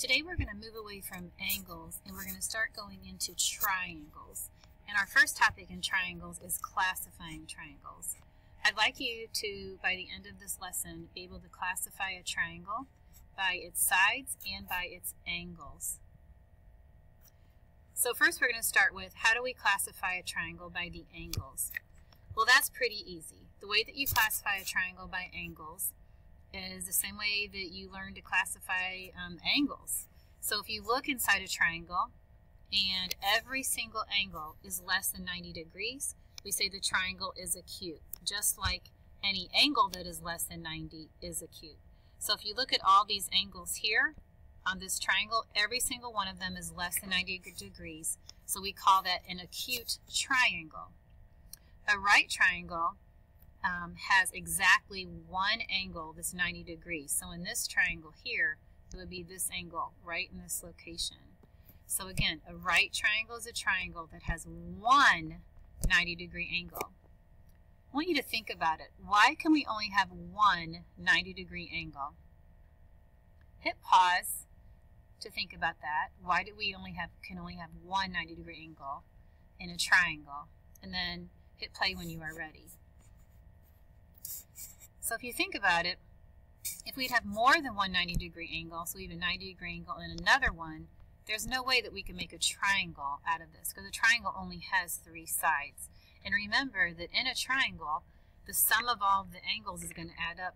Today we're going to move away from angles and we're going to start going into triangles. And our first topic in triangles is classifying triangles. I'd like you to, by the end of this lesson, be able to classify a triangle by its sides and by its angles. So first we're going to start with, how do we classify a triangle by the angles? Well, that's pretty easy. The way that you classify a triangle by angles is the same way that you learn to classify angles. So if you look inside a triangle and every single angle is less than 90 degrees, we say the triangle is acute, just like any angle that is less than 90 is acute. So if you look at all these angles here on this triangle, every single one of them is less than 90 degrees, so we call that an acute triangle. A right triangle has exactly one angle that's 90 degrees. So in this triangle here, it would be this angle right in this location. So again, a right triangle is a triangle that has one 90-degree angle. I want you to think about it. Why can we only have one 90-degree angle? Hit pause to think about that. Why do we can only have one 90-degree angle in a triangle? And then hit play when you are ready. So if you think about it, if we'd have more than one 90-degree angle, so we have a 90-degree angle and another one, there's no way that we can make a triangle out of this, because a triangle only has three sides. And remember that in a triangle, the sum of all of the angles is going to add up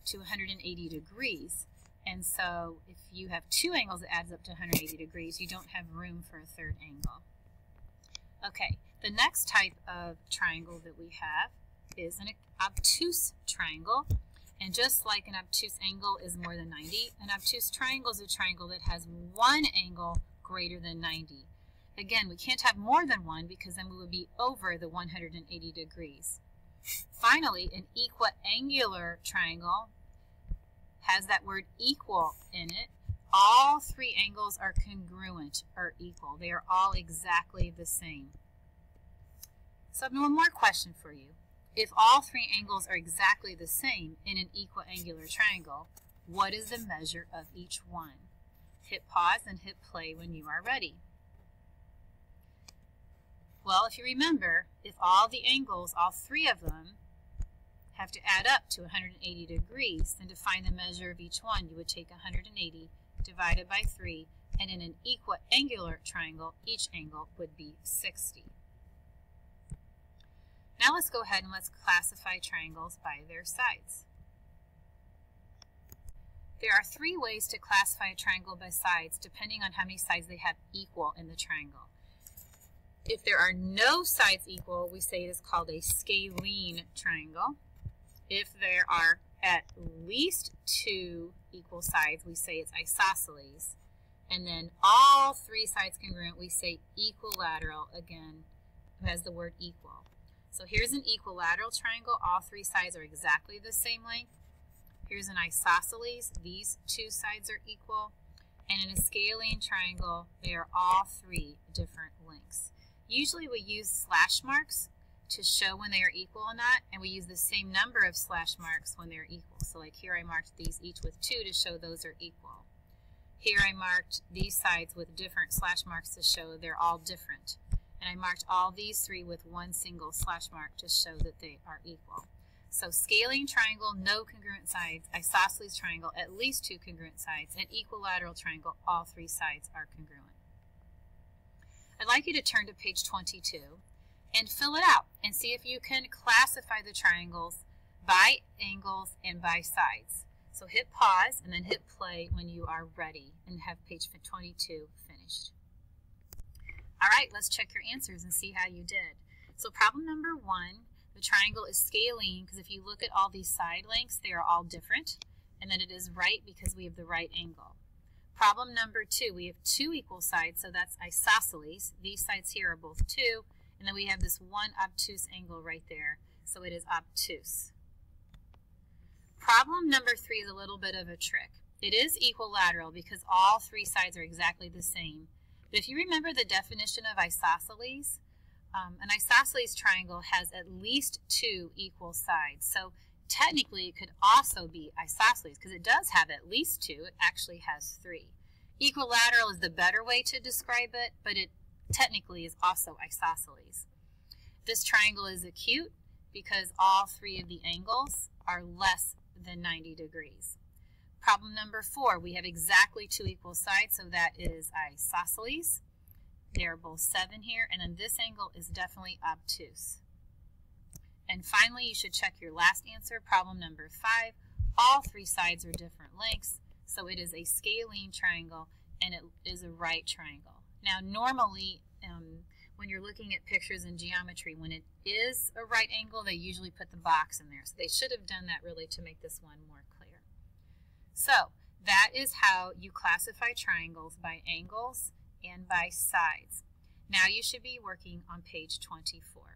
to 180 degrees. And so if you have two angles that adds up to 180 degrees, you don't have room for a third angle. Okay, the next type of triangle that we have is an obtuse triangle. And just like an obtuse angle is more than 90, an obtuse triangle is a triangle that has one angle greater than 90. Again, we can't have more than one because then we would be over the 180 degrees. Finally, an equiangular triangle has that word equal in it. All three angles are congruent or equal. They are all exactly the same. So I have one more question for you. If all three angles are exactly the same in an equiangular triangle, what is the measure of each one? Hit pause and hit play when you are ready. Well, if you remember, if all the angles, all three of them, have to add up to 180 degrees, then to find the measure of each one, you would take 180 divided by 3, and in an equiangular triangle, each angle would be 60. Now let's go ahead and let's classify triangles by their sides. There are three ways to classify a triangle by sides, depending on how many sides they have equal in the triangle. If there are no sides equal, we say it is called a scalene triangle. If there are at least two equal sides, we say it's isosceles. And then all three sides congruent, we say equilateral, again, who has the word equal. So here's an equilateral triangle. All three sides are exactly the same length. Here's an isosceles. These two sides are equal. And in a scalene triangle, they are all three different lengths. Usually we use slash marks to show when they are equal or not, and we use the same number of slash marks when they're equal. So like here I marked these each with 2 to show those are equal. Here I marked these sides with different slash marks to show they're all different. And I marked all these three with one single slash mark to show that they are equal. So scalene triangle, no congruent sides. Isosceles triangle, at least two congruent sides. And equilateral triangle, all three sides are congruent. I'd like you to turn to page 22 and fill it out and see if you can classify the triangles by angles and by sides. So hit pause and then hit play when you are ready and have page 22 finished. All right, let's check your answers and see how you did. So problem number 1, the triangle is scalene because if you look at all these side lengths, they are all different. And then it is right because we have the right angle. Problem number 2, we have two equal sides, so that's isosceles. These sides here are both 2. And then we have this one obtuse angle right there, so it is obtuse. Problem number 3 is a little bit of a trick. It is equilateral because all three sides are exactly the same. But if you remember the definition of isosceles, an isosceles triangle has at least two equal sides. So technically it could also be isosceles because it does have at least two. It actually has three. Equilateral is the better way to describe it, but it technically is also isosceles. This triangle is acute because all three of the angles are less than 90 degrees. Problem number 4, we have exactly two equal sides, so that is isosceles. They're both 7 here, and then this angle is definitely obtuse. And finally, you should check your last answer, problem number 5. All three sides are different lengths, so it is a scalene triangle, and it is a right triangle. Now, normally, when you're looking at pictures in geometry, when it is a right angle, they usually put the box in there. So they should have done that really to make this one more clear. So that is how you classify triangles by angles and by sides. Now you should be working on page 24.